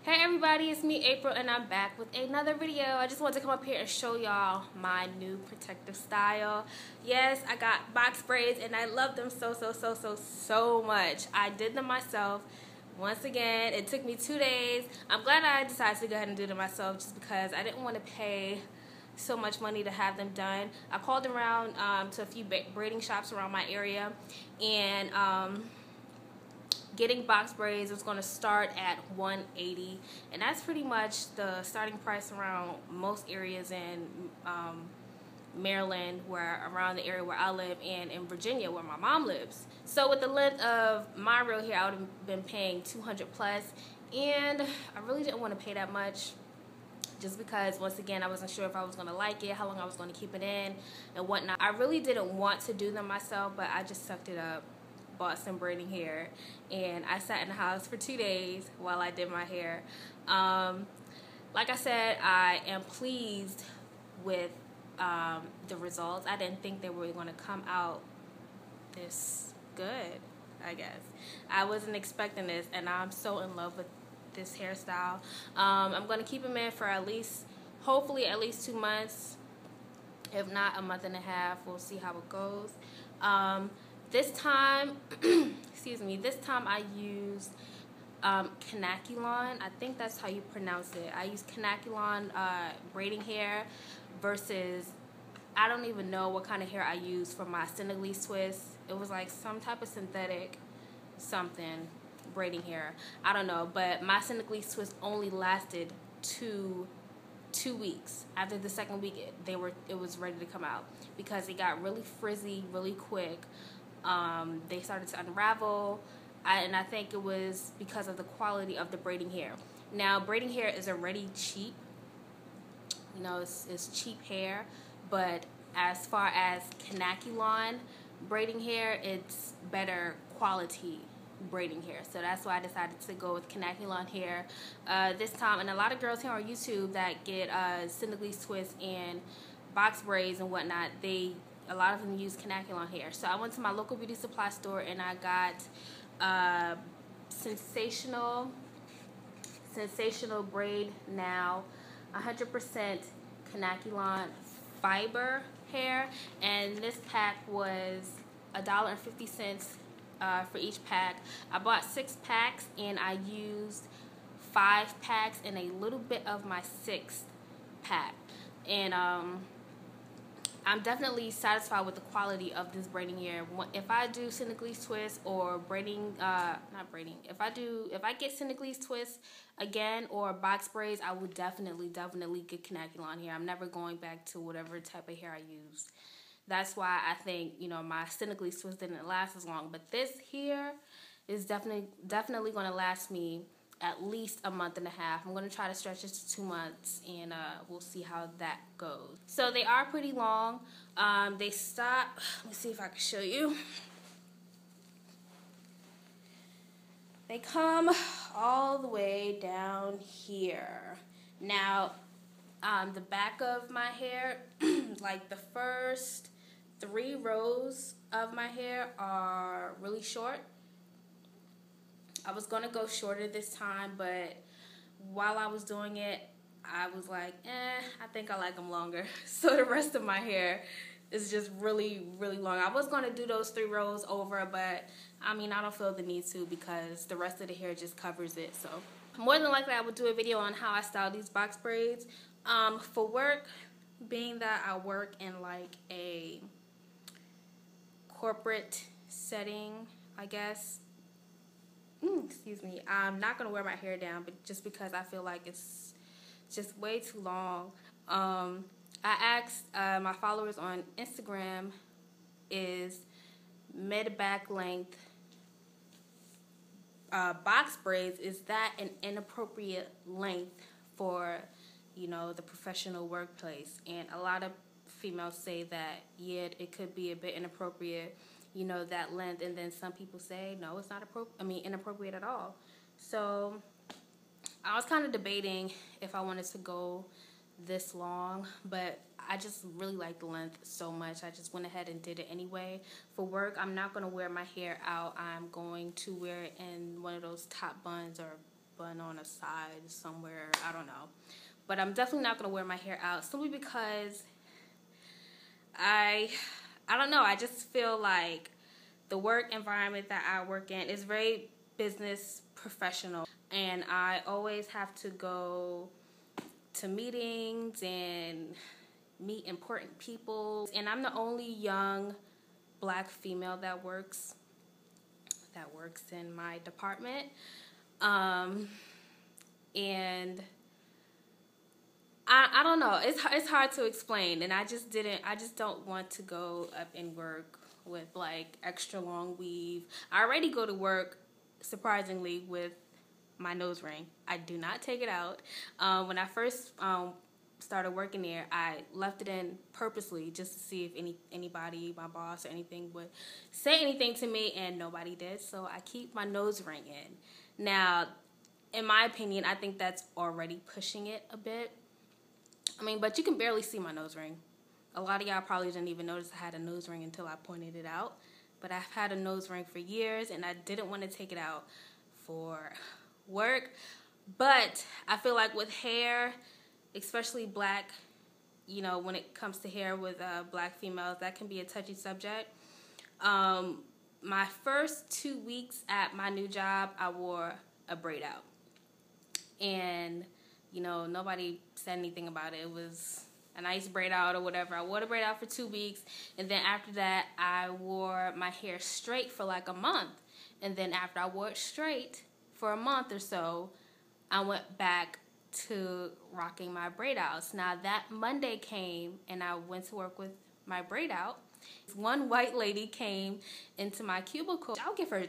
Hey everybody, it's me April and I'm back with another video. I just wanted to come up here and show y'all my new protective style. Yes, I got box braids and I love them so much. I did them myself. Once again, it took me 2 days. I'm glad I decided to go ahead and do them myself just because I didn't want to pay so much money to have them done. I called around to a few braiding shops around my area, and getting box braids is going to start at $180, and that's pretty much the starting price around most areas in Maryland, around the area where I live, and in Virginia where my mom lives. So with the length of my real hair, I would have been paying $200 plus, and I really didn't want to pay that much just because, once again, I wasn't sure if I was going to like it, how long I was going to keep it in, and whatnot. I really didn't want to do them myself, but I just sucked it up, bought some braiding hair, and I sat in the house for 2 days while I did my hair. Like I said, I am pleased with the results. I didn't think they were going to come out this good, I guess. I wasn't expecting this, and I'm so in love with this hairstyle. I'm going to keep them in for hopefully at least 2 months, if not a month and a half. We'll see how it goes. This time, excuse me, this time I used Canaculon. I think that's how you pronounce it. I used Canaculon braiding hair versus, I don't even know what kind of hair I used for my Senegalese twist. It was like some type of synthetic something braiding hair. I don't know, but my Senegalese twist only lasted two weeks. After the second week, it was ready to come out because it got really frizzy really quick. They started to unravel, and I think it was because of the quality of the braiding hair. Now, braiding hair is already cheap. You know, it's cheap hair, but as far as Canaculon braiding hair, it's better quality braiding hair. So that's why I decided to go with Canaculon hair this time. And a lot of girls here on YouTube that get Senegalese twists and box braids and whatnot, a lot of them use Canaculon hair. So I went to my local beauty supply store and I got sensational braid now 100% Canaculon fiber hair, and this pack was $1.50 for each pack. I bought 6 packs and I used 5 packs and a little bit of my 6th pack, and I'm definitely satisfied with the quality of this braiding hair. If I do Senegalese twist or braiding, if I get Senegalese twist again or box braids, I would definitely get Canaculon hair. I'm never going back to whatever type of hair I used. That's why I think, you know, my Senegalese twist didn't last as long. But this here is definitely going to last me at least a month and a half. I'm going to try to stretch it to 2 months, and we'll see how that goes. So they are pretty long. They stop. Let me see if I can show you. They come all the way down here. Now, the back of my hair, like the first 3 rows of my hair are really short. I was going to go shorter this time, but while I was doing it, I was like, I think I like them longer. So the rest of my hair is just really long. I was going to do those 3 rows over, but I mean, I don't feel the need to because the rest of the hair just covers it. So more than likely, I would do a video on how I style these box braids. For work, being that I work in like a corporate setting, I guess, excuse me, I'm not going to wear my hair down, but just because I feel like it's just way too long. I asked my followers on Instagram, is mid-back length box braids, is that an inappropriate length for, you know, the professional workplace? And a lot of females say that, yeah, it could be a bit inappropriate, you know, that length. And then some people say, no, it's not inappropriate at all. So I was kind of debating if I wanted to go this long, but I just really like the length so much. I just went ahead and did it anyway. For work, I'm not going to wear my hair out. I'm going to wear it in one of those top buns or bun on a side somewhere. I don't know. But I'm definitely not going to wear my hair out simply because I don't know. I just feel like the work environment that I work in is very business professional. And I always have to go to meetings and meet important people. And I'm the only young black female that works in my department. And I don't know. It's hard to explain, and I just don't want to go up and work with like extra long weave. I already go to work, surprisingly, with my nose ring. I do not take it out. When I first started working there, I left it in purposely just to see if anybody, my boss or anything, would say anything to me, and nobody did. So I keep my nose ring in. Now, in my opinion, I think that's already pushing it a bit. I mean, but you can barely see my nose ring. A lot of y'all probably didn't even notice I had a nose ring until I pointed it out. But I've had a nose ring for years, and I didn't want to take it out for work. But I feel like with hair, especially black, you know, when it comes to hair with black females, that can be a touchy subject. My first 2 weeks at my new job, I wore a braid out. And, you know, nobody said anything about it. It was a nice braid out or whatever. I wore the braid out for 2 weeks. And then after that, I wore my hair straight for like a month. And then after I wore it straight for a month or so, I went back to rocking my braid outs. Now that Monday came and I went to work with my braid out. One white lady came into my cubicle. I'll give her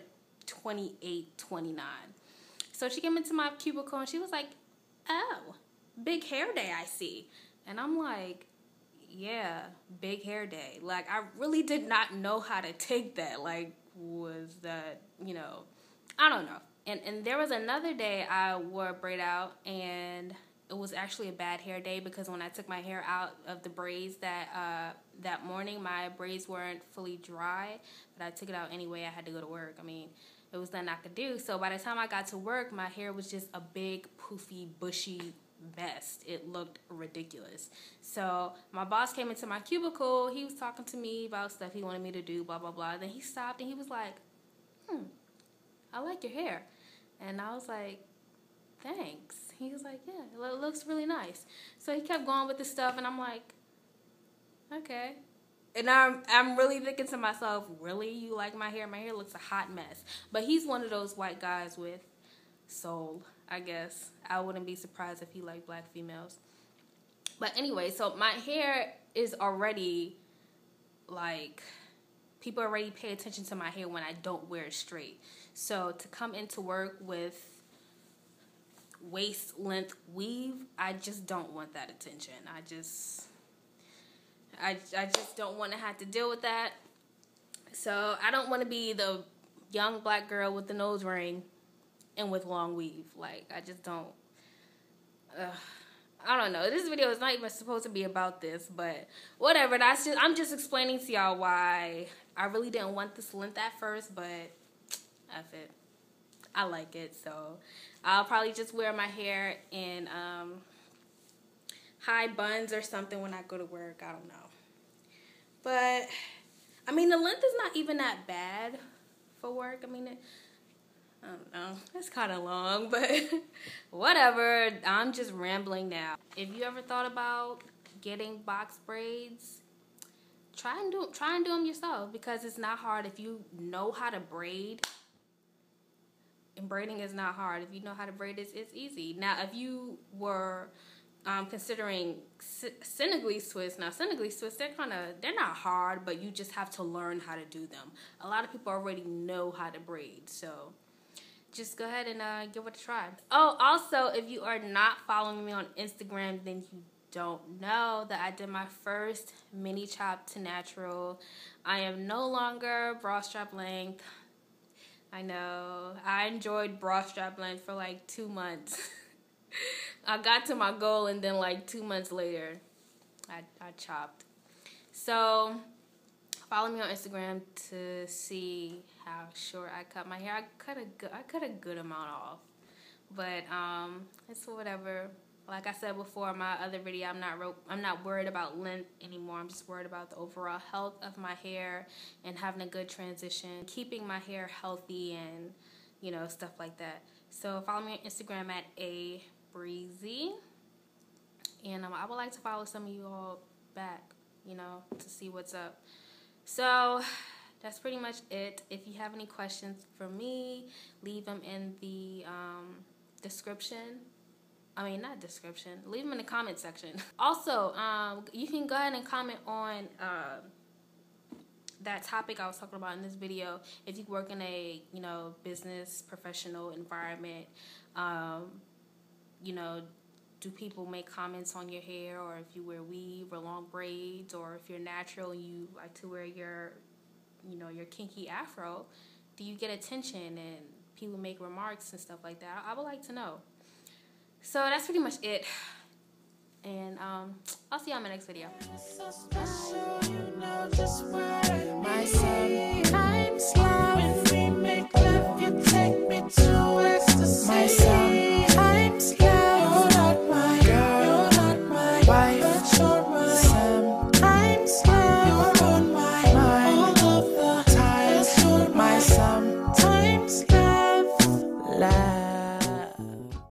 28, 29. So she came into my cubicle and she was like, "Oh, big hair day, I see." And I'm like, yeah, big hair day. Like, I really did not know how to take that. Like, was that, you know, I don't know. And there was another day I wore a braid out, and it was actually a bad hair day because when I took my hair out of the braids that morning, my braids weren't fully dry, but I took it out anyway. I had to go to work. I mean, it was nothing I could do. So by the time I got to work, my hair was just a big, poofy, bushy mess. It looked ridiculous. So my boss came into my cubicle. He was talking to me about stuff he wanted me to do, blah, blah, blah. Then he stopped and he was like, "I like your hair." And I was like, "Thanks." He was like, "Yeah, it looks really nice." So he kept going with the stuff, and I'm like, okay. And I'm really thinking to myself, really? You like my hair? My hair looks a hot mess. But he's one of those white guys with soul, I guess. I wouldn't be surprised if he liked black females. But anyway, so my hair is already, like, people already pay attention to my hair when I don't wear it straight. So to come into work with waist length weave, I just don't want that attention. I just don't want to have to deal with that. So I don't want to be the young black girl with the nose ring and with long weave. Like, I just don't. I don't know. This video is not even supposed to be about this, but whatever. I'm just explaining to y'all why I really didn't want this length at first, but F it. I like it, so I'll probably just wear my hair in high buns or something when I go to work. I don't know. But, I mean, the length is not even that bad for work. I mean, I don't know. It's kind of long, but whatever. I'm just rambling now. If you ever thought about getting box braids, try and do them yourself, because it's not hard if you know how to braid. And braiding is not hard. If you know how to braid, it's easy. Now, if you were considering Senegalese twists, now Senegalese twists, they're not hard, but you just have to learn how to do them. A lot of people already know how to braid, so just go ahead and give it a try. Oh, also, if you are not following me on Instagram, then you don't know that I did my first mini chop to natural. I am no longer bra strap length. I know. I enjoyed bra strap length for like 2 months. I got to my goal, and then like 2 months later, I chopped. So follow me on Instagram to see how short I cut my hair. I cut a good amount off. But it's whatever. Like I said before in my other video, I'm not worried about length anymore. I'm just worried about the overall health of my hair and having a good transition, keeping my hair healthy, and you know, stuff like that. So follow me on Instagram at @breezy, and I would like to follow some of you all back, you know, to see what's up. So that's pretty much it. If you have any questions for me, leave them in the description. I mean, not description. Leave them in the comment section. Also, you can go ahead and comment on that topic I was talking about in this video. If you work in a, you know, business, professional environment, you know, do people make comments on your hair, or if you wear weave or long braids, or if you're natural and you like to wear your, you know, your kinky afro, do you get attention and people make remarks and stuff like that? I would like to know. So that's pretty much it. And I'll see you on my next video. Bye.